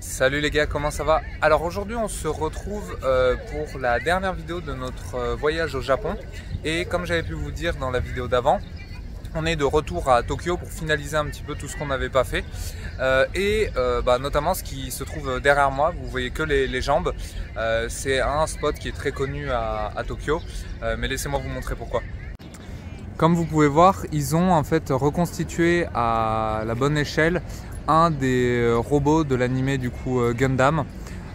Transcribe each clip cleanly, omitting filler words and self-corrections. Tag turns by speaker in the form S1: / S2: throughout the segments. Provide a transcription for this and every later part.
S1: Salut les gars, comment ça va? Alors aujourd'hui on se retrouve pour la dernière vidéo de notre voyage au Japon. Et comme j'avais pu vous dire dans la vidéo d'avant, on est de retour à Tokyo pour finaliser un petit peu tout ce qu'on n'avait pas fait. Notamment ce qui se trouve derrière moi, vous voyez que les jambes. C'est un spot qui est très connu à Tokyo, mais laissez-moi vous montrer pourquoi. Comme vous pouvez voir, ils ont en fait reconstitué à la bonne échelle un des robots de l'animé du coup Gundam.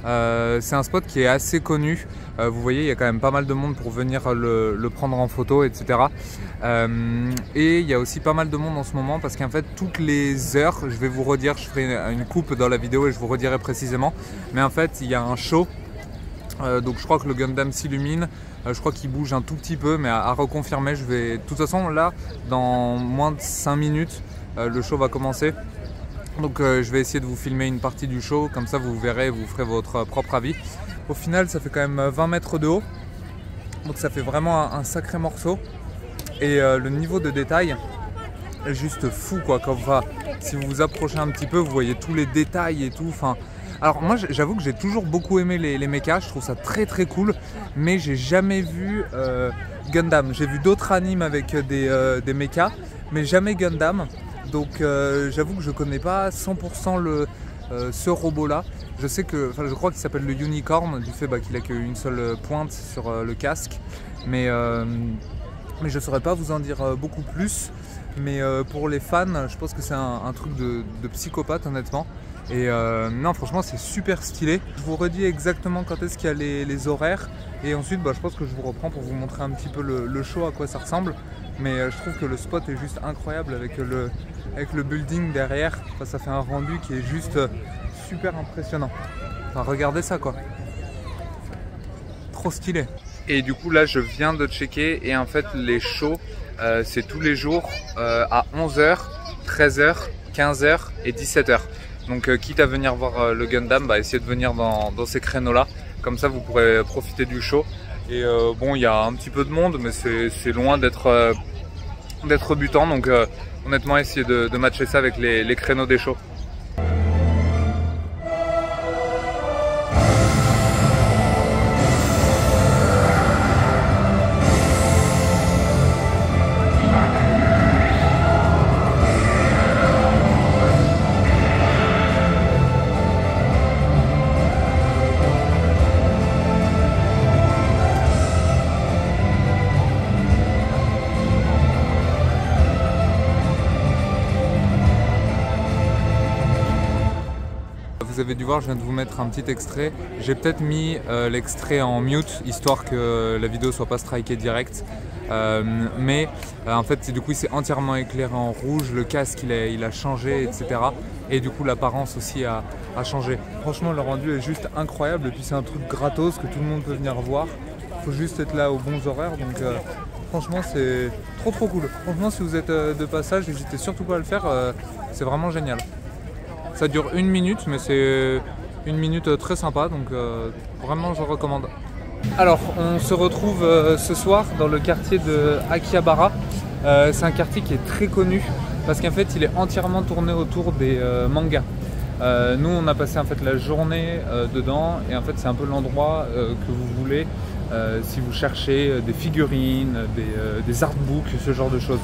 S1: C'est un spot qui est assez connu. Vous voyez, il y a quand même pas mal de monde pour venir le prendre en photo, etc. Et il y a aussi pas mal de monde en ce moment parce qu'en fait toutes les heures, je vais vous redire, je ferai une coupe dans la vidéo et je vous redirai précisément. Mais en fait, il y a un show. Donc je crois que le Gundam s'illumine, je crois qu'il bouge un tout petit peu, mais à reconfirmer. De toute façon là, dans moins de 5 minutes, le show va commencer. Donc je vais essayer de vous filmer une partie du show, comme ça vous verrez, vous ferez votre propre avis. Au final ça fait quand même 20 mètres de haut, donc ça fait vraiment un sacré morceau. Et le niveau de détail est juste fou quoi. Si vous vous approchez un petit peu, vous voyez tous les détails et tout. Alors moi j'avoue que j'ai toujours beaucoup aimé les mechas, je trouve ça très très cool, mais j'ai jamais vu Gundam. J'ai vu d'autres animes avec des mechas, mais jamais Gundam. Donc j'avoue que je connais pas 100% ce robot là. Je crois qu'il s'appelle le Unicorn, du fait qu'il a qu'une seule pointe sur le casque. Mais je ne saurais pas vous en dire beaucoup plus. Mais pour les fans, je pense que c'est un truc de psychopathe honnêtement. Et non, franchement c'est super stylé. Je vous redis exactement quand est-ce qu'il y a les horaires. Et ensuite je pense que je vous reprends pour vous montrer un petit peu le show, à quoi ça ressemble. Mais je trouve que le spot est juste incroyable avec le building derrière. Ça fait un rendu qui est juste super impressionnant. Regardez ça quoi. Trop stylé. Et du coup là je viens de checker et en fait les shows c'est tous les jours à 11h, 13h, 15h et 17h. Donc quitte à venir voir le Gundam, essayez de venir dans ces créneaux là. Comme ça vous pourrez profiter du show. Et bon, il y a un petit peu de monde, mais c'est loin d'être butant. Donc honnêtement, essayez de matcher ça avec les créneaux des shows. Vous avez dû voir, je viens de vous mettre un petit extrait. J'ai peut-être mis l'extrait en mute, histoire que la vidéo soit pas strikée direct. En fait, du coup, il s'est entièrement éclairé en rouge, le casque il a changé, etc. Et du coup, l'apparence aussi a changé. Franchement, le rendu est juste incroyable. Et puis, c'est un truc gratos que tout le monde peut venir voir. Il faut juste être là aux bons horaires. Donc, franchement, c'est trop cool. Franchement, si vous êtes de passage, n'hésitez surtout pas à le faire. C'est vraiment génial. Ça dure 1 minute, mais c'est une minute très sympa, donc vraiment je recommande. Alors, on se retrouve ce soir dans le quartier de Akihabara. C'est un quartier qui est très connu parce qu'en fait il est entièrement tourné autour des mangas. Nous on a passé en fait la journée dedans et en fait c'est un peu l'endroit que vous voulez si vous cherchez des figurines, des artbooks, ce genre de choses.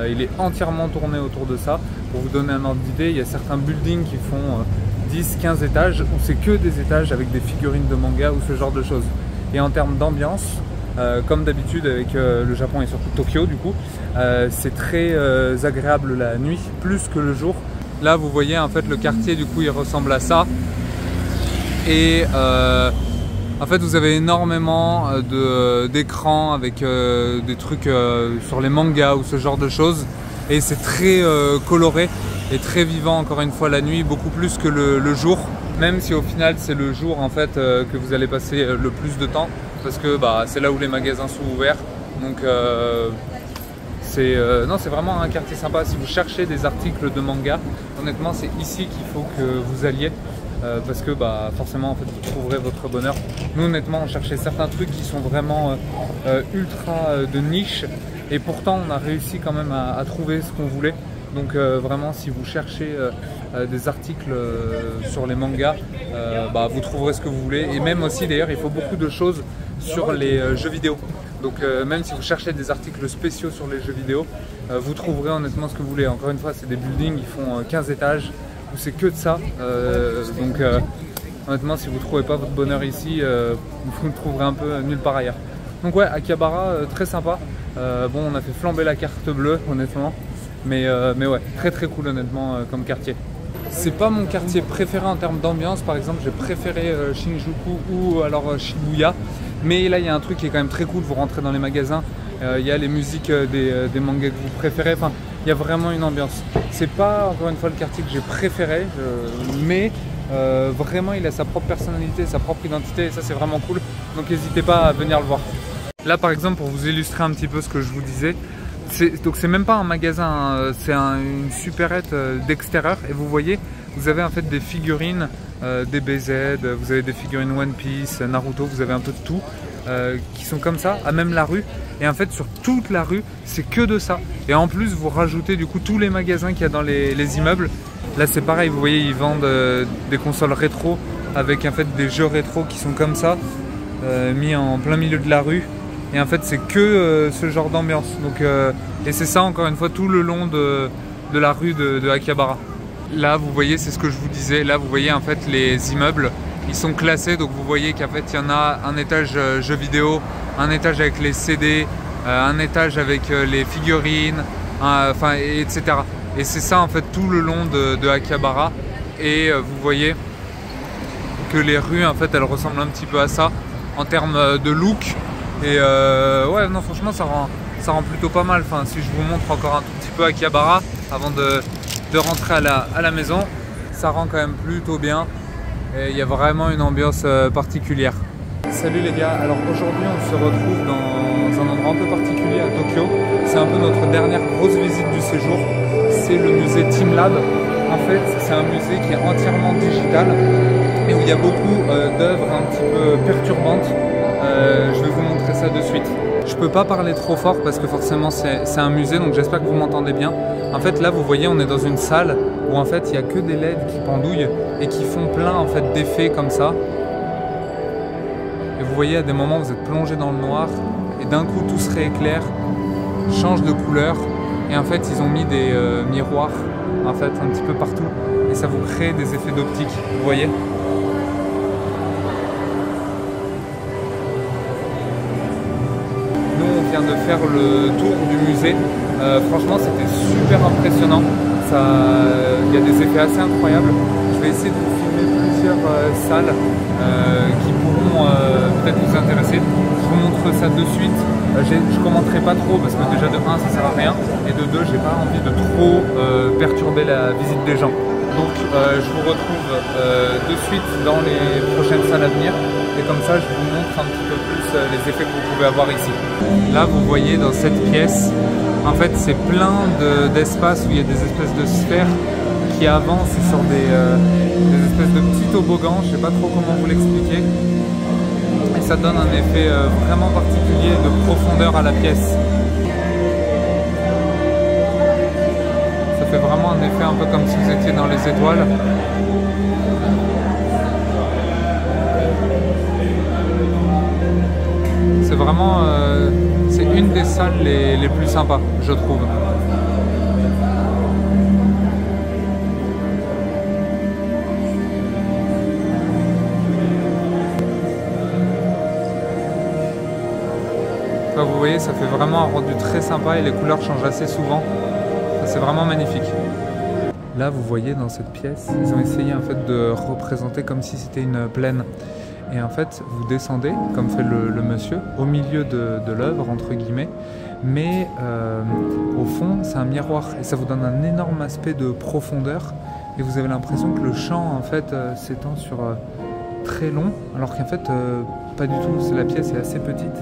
S1: Il est entièrement tourné autour de ça. Pour vous donner un ordre d'idée, il y a certains buildings qui font 10-15 étages où c'est que des étages avec des figurines de manga ou ce genre de choses. Et en termes d'ambiance, comme d'habitude avec le Japon et surtout Tokyo du coup, c'est très agréable la nuit plus que le jour. Là vous voyez en fait le quartier du coup il ressemble à ça. Et en fait vous avez énormément d'écrans avec des trucs sur les mangas ou ce genre de choses. Et c'est très coloré et très vivant encore une fois la nuit, beaucoup plus que le jour. Même si au final c'est le jour en fait que vous allez passer le plus de temps. Parce que c'est là où les magasins sont ouverts. Donc c'est vraiment un quartier sympa. Si vous cherchez des articles de manga, honnêtement c'est ici qu'il faut que vous alliez. Parce que forcément en fait, vous trouverez votre bonheur. Nous honnêtement on cherchait certains trucs qui sont vraiment ultra de niche et pourtant on a réussi quand même à trouver ce qu'on voulait. Donc vraiment, si vous cherchez des articles sur les mangas, vous trouverez ce que vous voulez. Et même aussi d'ailleurs, il faut beaucoup de choses sur les jeux vidéo. Donc même si vous cherchez des articles spéciaux sur les jeux vidéo, vous trouverez honnêtement ce que vous voulez. Encore une fois, c'est des buildings, ils font 15 étages, où c'est que de ça. Honnêtement, si vous ne trouvez pas votre bonheur ici, vous le trouverez un peu nulle part ailleurs. Donc ouais, Akihabara, très sympa. Bon, on a fait flamber la carte bleue, honnêtement. Mais ouais, très très cool honnêtement comme quartier. C'est pas mon quartier préféré en termes d'ambiance. Par exemple, j'ai préféré Shinjuku ou alors Shibuya. Mais là, il y a un truc qui est quand même très cool. Vous rentrez dans les magasins, il y a les musiques des mangas que vous préférez. Enfin, il y a vraiment une ambiance. C'est pas encore une fois le quartier que j'ai préféré, mais vraiment, il a sa propre personnalité, sa propre identité. Et ça, c'est vraiment cool. Donc, n'hésitez pas à venir le voir. Là, par exemple, pour vous illustrer un petit peu ce que je vous disais. Donc c'est même pas un magasin, hein, c'est une supérette d'extérieur et vous voyez, vous avez en fait des figurines, des BZ, vous avez des figurines One Piece, Naruto, vous avez un peu de tout qui sont comme ça, à même la rue. Et en fait sur toute la rue, c'est que de ça. Et en plus vous rajoutez du coup tous les magasins qu'il y a dans les immeubles. Là c'est pareil, vous voyez, ils vendent des consoles rétro avec en fait des jeux rétro qui sont comme ça, mis en plein milieu de la rue. Et en fait c'est que ce genre d'ambiance. Et c'est ça encore une fois tout le long de la rue de Akihabara. Là vous voyez, c'est ce que je vous disais, là vous voyez en fait les immeubles, ils sont classés. Donc vous voyez qu'en fait il y en a un étage jeux vidéo, un étage avec les CD, un étage avec les figurines, etc. Et c'est ça en fait tout le long de Akihabara. Et vous voyez que les rues en fait elles ressemblent un petit peu à ça en termes de look. Et ouais, non, franchement, ça rend plutôt pas mal. Enfin, si je vous montre encore un tout petit peu Akihabara avant de rentrer à la maison, ça rend quand même plutôt bien. Et il y a vraiment une ambiance particulière. Salut les gars, alors aujourd'hui on se retrouve dans un endroit un peu particulier à Tokyo. C'est un peu notre dernière grosse visite du séjour. C'est le musée Teamlab. En fait, c'est un musée qui est entièrement digital et où il y a beaucoup d'œuvres un petit peu perturbantes. Je vais vous montrer ça de suite. Je peux pas parler trop fort parce que forcément c'est un musée, donc j'espère que vous m'entendez bien. En fait là vous voyez, on est dans une salle où en fait il n'y a que des LED qui pendouillent et qui font plein en fait d'effets comme ça. Et vous voyez, à des moments vous êtes plongé dans le noir et d'un coup tout se rééclaire, change de couleur, et en fait ils ont mis des miroirs en fait un petit peu partout et ça vous crée des effets d'optique, vous voyez. On vient de faire le tour du musée. Franchement c'était super impressionnant. Il y a des effets assez incroyables. Je vais essayer de vous filmer plusieurs salles qui pourront peut-être vous intéresser. Je vous montre ça de suite. Je commenterai pas trop parce que déjà de 1 ça sert à rien et de 2 j'ai pas envie de trop perturber la visite des gens. Donc je vous retrouve de suite dans les prochaines salles à venir. Et comme ça, je vous montre un petit peu plus les effets que vous pouvez avoir ici. Là, vous voyez dans cette pièce, en fait, c'est plein d'espaces où il y a des espèces de sphères qui avancent sur des espèces de petits toboggans. Je ne sais pas trop comment vous l'expliquer. Et ça donne un effet vraiment particulier de profondeur à la pièce. Ça fait vraiment un effet un peu comme si vous étiez dans les étoiles. C'est vraiment c'est une des salles les plus sympas, je trouve. Là, vous voyez, ça fait vraiment un rendu très sympa et les couleurs changent assez souvent. C'est vraiment magnifique. Là, vous voyez dans cette pièce, ils ont essayé en fait de représenter comme si c'était une plaine. Et en fait, vous descendez, comme fait le monsieur, au milieu de l'œuvre, entre guillemets. Mais au fond, c'est un miroir. Et ça vous donne un énorme aspect de profondeur. Et vous avez l'impression que le champ, en fait, s'étend sur très long. Alors qu'en fait, pas du tout. La pièce est assez petite.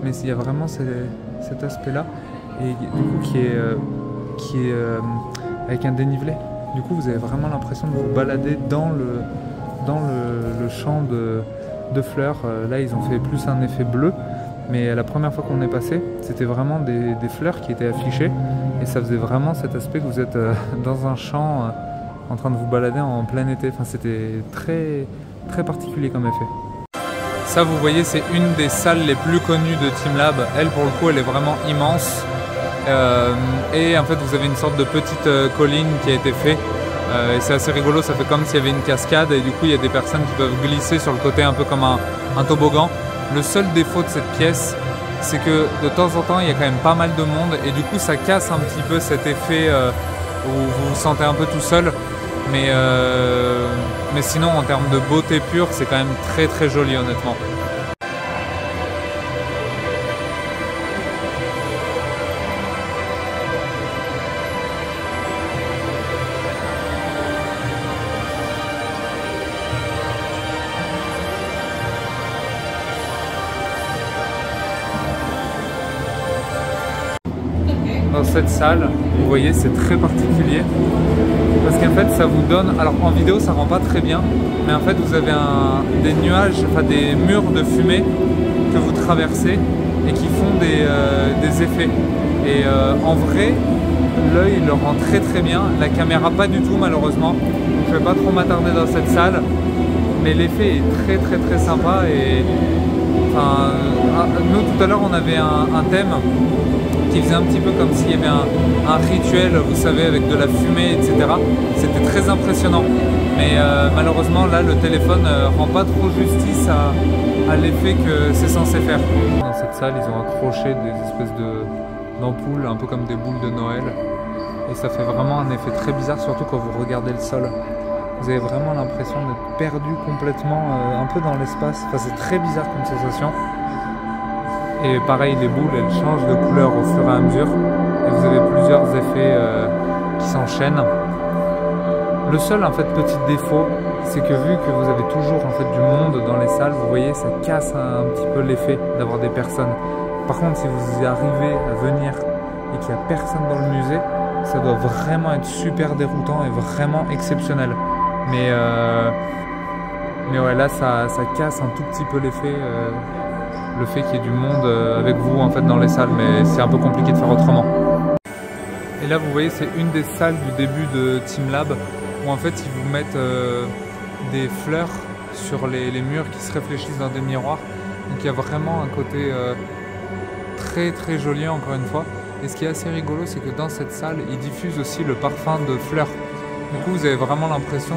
S1: Mais il y a vraiment cet aspect-là. Et du coup, qui est avec un dénivelé. Du coup, vous avez vraiment l'impression de vous balader dans le champ de fleurs. Là ils ont fait plus un effet bleu, mais la première fois qu'on est passé c'était vraiment des fleurs qui étaient affichées et ça faisait vraiment cet aspect que vous êtes dans un champ en train de vous balader en plein été. Enfin, c'était très, très particulier comme effet. Ça, vous voyez, c'est une des salles les plus connues de Teamlab. Elle, pour le coup, elle est vraiment immense. Et en fait, vous avez une sorte de petite colline qui a été faite. Et c'est assez rigolo, ça fait comme s'il y avait une cascade. Et du coup, il y a des personnes qui peuvent glisser sur le côté un peu comme un toboggan. Le seul défaut de cette pièce, c'est que de temps en temps, il y a quand même pas mal de monde. Et du coup, ça casse un petit peu cet effet où vous vous sentez un peu tout seul. Mais sinon, en termes de beauté pure, c'est quand même très très joli, honnêtement. Dans cette salle, vous voyez, c'est très particulier parce qu'en fait ça vous donne, alors en vidéo ça rend pas très bien, mais en fait vous avez des nuages, enfin des murs de fumée que vous traversez et qui font des effets, et en vrai l'œil le rend très très bien, la caméra pas du tout malheureusement, donc je vais pas trop m'attarder dans cette salle, mais l'effet est très très très sympa. Et enfin, nous tout à l'heure on avait un thème qui faisait un petit peu comme s'il y avait un rituel, vous savez, avec de la fumée, etc. C'était très impressionnant. Mais malheureusement, là, le téléphone rend pas trop justice à l'effet que c'est censé faire. Dans cette salle, ils ont accroché des espèces d'ampoules, un peu comme des boules de Noël. Et ça fait vraiment un effet très bizarre, surtout quand vous regardez le sol. Vous avez vraiment l'impression d'être perdu complètement, un peu dans l'espace. Enfin, c'est très bizarre comme sensation. Et pareil, les boules, elles changent de couleur au fur et à mesure. Et vous avez plusieurs effets qui s'enchaînent. Le seul en fait petit défaut, c'est que vu que vous avez toujours en fait du monde dans les salles, vous voyez, ça casse un petit peu l'effet d'avoir des personnes. Par contre, si vous y arrivez à venir et qu'il n'y a personne dans le musée, ça doit vraiment être super déroutant et vraiment exceptionnel. Mais ouais, là, ça casse un tout petit peu l'effet. Le fait qu'il y ait du monde avec vous en fait dans les salles, mais c'est un peu compliqué de faire autrement. Et là vous voyez, c'est une des salles du début de Teamlab où en fait ils vous mettent des fleurs sur les murs qui se réfléchissent dans des miroirs. Donc il y a vraiment un côté très très joli encore une fois. Et ce qui est assez rigolo, c'est que dans cette salle, ils diffusent aussi le parfum de fleurs. Du coup vous avez vraiment l'impression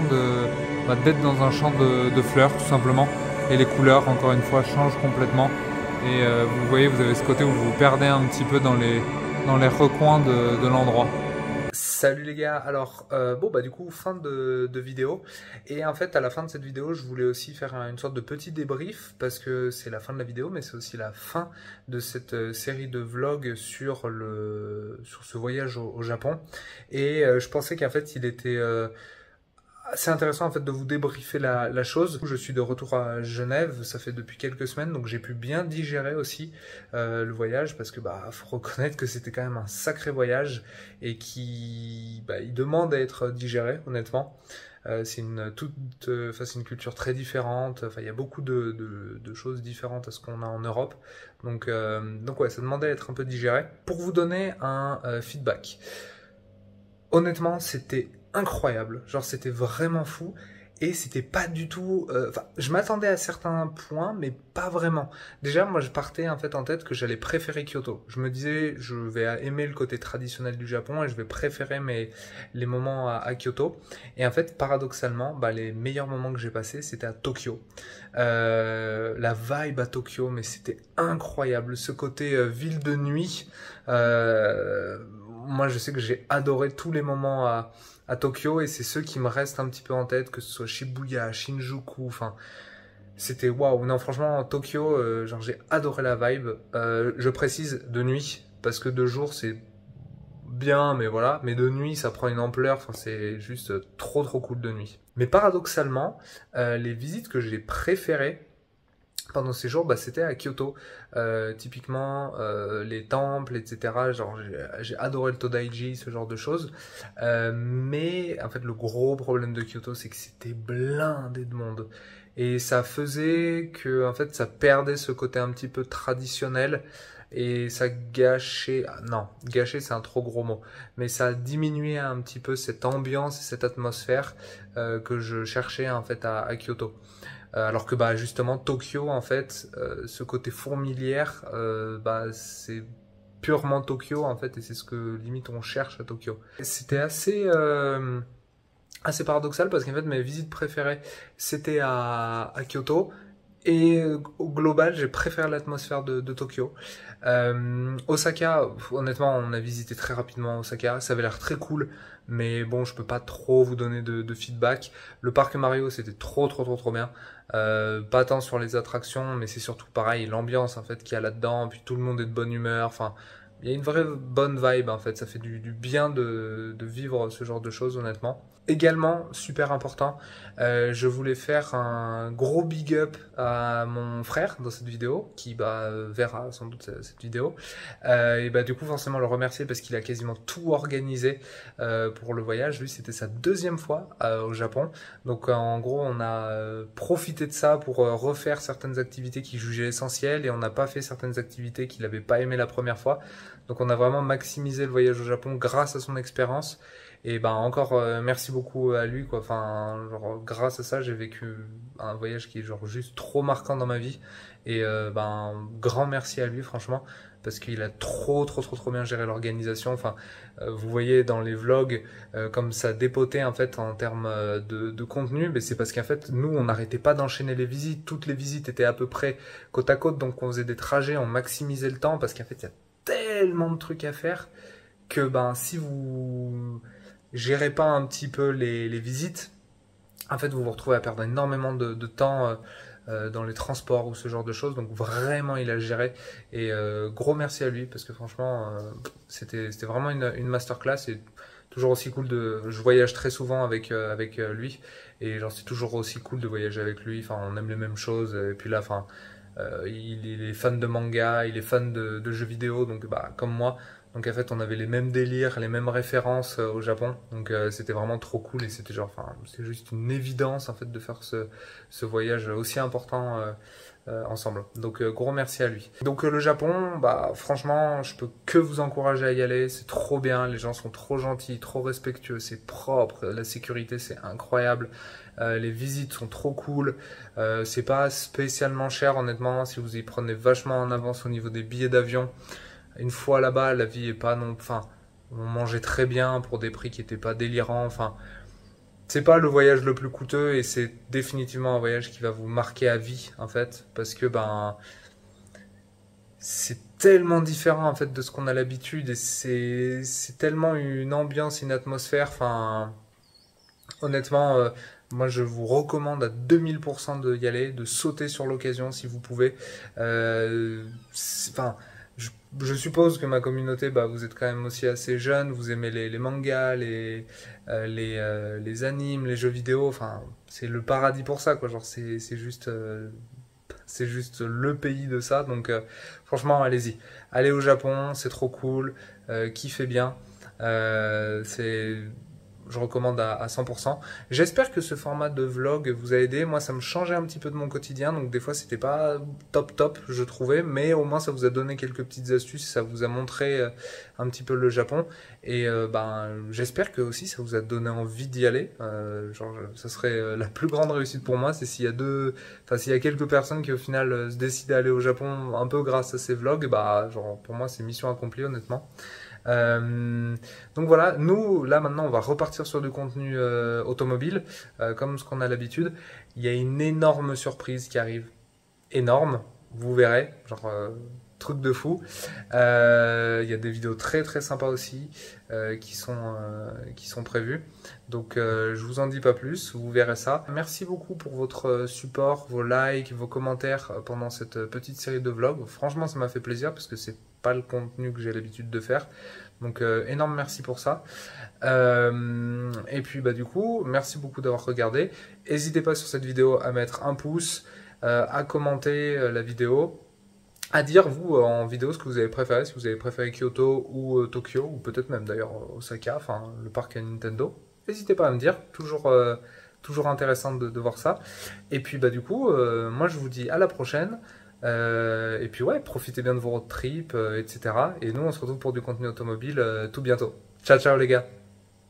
S1: d'être dans un champ de fleurs tout simplement. Et les couleurs, encore une fois, changent complètement. Et vous voyez, vous avez ce côté où vous vous perdez un petit peu dans les recoins de l'endroit. Salut les gars, alors bon bah du coup fin de vidéo, et en fait à la fin de cette vidéo je voulais aussi faire une sorte de petit débrief parce que c'est la fin de la vidéo mais c'est aussi la fin de cette série de vlogs sur ce voyage au Japon, et je pensais qu'en fait il était c'est intéressant en fait de vous débriefer la chose. Je suis de retour à Genève, ça fait depuis quelques semaines, donc j'ai pu bien digérer aussi le voyage, parce que faut reconnaître que c'était quand même un sacré voyage et qui il demande à être digéré honnêtement. C'est une culture très différente. Enfin, il y a beaucoup de choses différentes à ce qu'on a en Europe. Donc ouais, ça demandait à être un peu digéré. Pour vous donner un feedback, honnêtement, c'était incroyable, genre c'était vraiment fou, et c'était pas du tout, je m'attendais à certains points mais pas vraiment. Déjà moi je partais en fait en tête que j'allais préférer Kyoto. Je me disais je vais aimer le côté traditionnel du Japon et je vais préférer les moments à Kyoto, et en fait paradoxalement les meilleurs moments que j'ai passés c'était à Tokyo. La vibe à Tokyo, mais c'était incroyable, ce côté ville de nuit. Moi je sais que j'ai adoré tous les moments à Tokyo, et c'est ceux qui me restent un petit peu en tête, que ce soit Shibuya, Shinjuku, enfin c'était waouh. Non franchement Tokyo, genre j'ai adoré la vibe. Je précise de nuit parce que de jour c'est bien, mais voilà, mais de nuit ça prend une ampleur, enfin c'est juste trop cool de nuit. Mais paradoxalement les visites que j'ai préférées pendant ces jours, c'était à Kyoto. Typiquement les temples, etc. Genre j'ai adoré le Todaiji, ce genre de choses. Mais en fait le gros problème de Kyoto, c'est que c'était blindé de monde. Et ça faisait que en fait ça perdait ce côté un petit peu traditionnel. et ça gâchait, non, gâcher c'est un trop gros mot, mais ça diminuait un petit peu cette ambiance et cette atmosphère que je cherchais en fait à Kyoto. Alors que bah justement Tokyo en fait, ce côté fourmilière, bah c'est purement Tokyo en fait, et c'est ce que limite on cherche à Tokyo. C'était assez paradoxal parce qu'en fait mes visites préférées c'était à Kyoto. Et au global, j'ai préféré l'atmosphère de Tokyo. Osaka, honnêtement, on a visité très rapidement Osaka. Ça avait l'air très cool, mais bon, je peux pas trop vous donner de feedback. Le parc Mario, c'était trop bien. Pas tant sur les attractions, mais c'est surtout pareil, l'ambiance en fait qu'il y a là-dedans. Puis tout le monde est de bonne humeur. Enfin, il y a une vraie bonne vibe en fait. Ça fait du bien de vivre ce genre de choses, honnêtement. Également, super important, je voulais faire un gros big up à mon frère dans cette vidéo, qui bah, verra sans doute cette vidéo. Et bah du coup forcément le remercier parce qu'il a quasiment tout organisé pour le voyage. Lui c'était sa deuxième fois au Japon. Donc en gros on a profité de ça pour refaire certaines activités qu'il jugeait essentielles et on n'a pas fait certaines activités qu'il n'avait pas aimé la première fois. Donc on a vraiment maximisé le voyage au Japon grâce à son expérience. Et ben encore merci beaucoup à lui quoi. Enfin genre grâce à ça j'ai vécu un voyage qui est genre juste trop marquant dans ma vie. Et ben grand merci à lui franchement parce qu'il a trop bien géré l'organisation. Enfin vous voyez dans les vlogs comme ça dépotait en fait en termes de contenu, mais c'est parce qu'en fait nous on n'arrêtait pas d'enchaîner les visites. Toutes les visites étaient à peu près côte à côte, donc on faisait des trajets, on maximisait le temps parce qu'en fait il y a tellement de trucs à faire que ben si vous gérez pas un petit peu les visites, en fait vous vous retrouvez à perdre énormément de temps dans les transports ou ce genre de choses. Donc vraiment il a géré et gros merci à lui parce que franchement c'était vraiment une masterclass et toujours aussi cool je voyage très souvent avec lui et genre c'est toujours aussi cool de voyager avec lui. Enfin on aime les mêmes choses et puis là enfin il est fan de manga, il est fan de jeux vidéo donc bah comme moi. Donc en fait on avait les mêmes délires, les mêmes références au Japon, donc c'était vraiment trop cool et c'était genre, enfin c'est juste une évidence en fait de faire ce voyage aussi important ensemble. Donc gros merci à lui. Donc le Japon, bah franchement je peux que vous encourager à y aller, c'est trop bien, les gens sont trop gentils, trop respectueux, c'est propre, la sécurité c'est incroyable, les visites sont trop cool, c'est pas spécialement cher honnêtement si vous y prenez vachement en avance au niveau des billets d'avion. Une fois là-bas, la vie est pas non, enfin, on mangeait très bien pour des prix qui étaient pas délirants. Enfin, c'est pas le voyage le plus coûteux et c'est définitivement un voyage qui va vous marquer à vie en fait, parce que ben c'est tellement différent en fait de ce qu'on a l'habitude et c'est tellement une ambiance, une atmosphère. Enfin, honnêtement, moi je vous recommande à 2000% d'y aller, de sauter sur l'occasion si vous pouvez. Enfin. Je suppose que ma communauté, bah, vous êtes quand même aussi assez jeune, vous aimez les mangas, les animes, les jeux vidéo, enfin, c'est le paradis pour ça, quoi. Genre, c'est juste le pays de ça, donc franchement, allez-y. Allez au Japon, c'est trop cool, kiffez bien. Je recommande à 100%. J'espère que ce format de vlog vous a aidé. Moi, ça me changeait un petit peu de mon quotidien, donc des fois, c'était pas top, je trouvais, mais au moins, ça vous a donné quelques petites astuces, ça vous a montré un petit peu le Japon, et ben, j'espère que aussi, ça vous a donné envie d'y aller. Genre, ça serait la plus grande réussite pour moi, c'est s'il y a quelques personnes qui au final se décident à aller au Japon un peu grâce à ces vlogs, bah, genre, pour moi, c'est mission accomplie, honnêtement. Donc voilà, nous là maintenant on va repartir sur du contenu automobile comme ce qu'on a l'habitude. Il y a une énorme surprise qui arrive, énorme, vous verrez, genre truc de fou. Il y a des vidéos très sympas aussi qui sont prévues. Donc je vous en dis pas plus, vous verrez ça. Merci beaucoup pour votre support, vos likes, vos commentaires pendant cette petite série de vlogs. Franchement ça m'a fait plaisir parce que c'est pas le contenu que j'ai l'habitude de faire. Donc énorme merci pour ça. Et puis bah du coup, merci beaucoup d'avoir regardé. N'hésitez pas sur cette vidéo à mettre un pouce, à commenter la vidéo, à dire vous en vidéo ce que vous avez préféré, si vous avez préféré Kyoto ou Tokyo, ou peut-être même d'ailleurs Osaka, enfin le parc à Nintendo. N'hésitez pas à me dire, toujours intéressant de voir ça. Et puis bah du coup, moi je vous dis à la prochaine. Et puis ouais, profitez bien de vos road trips, etc. Et nous, on se retrouve pour du contenu automobile tout bientôt. Ciao, ciao les gars!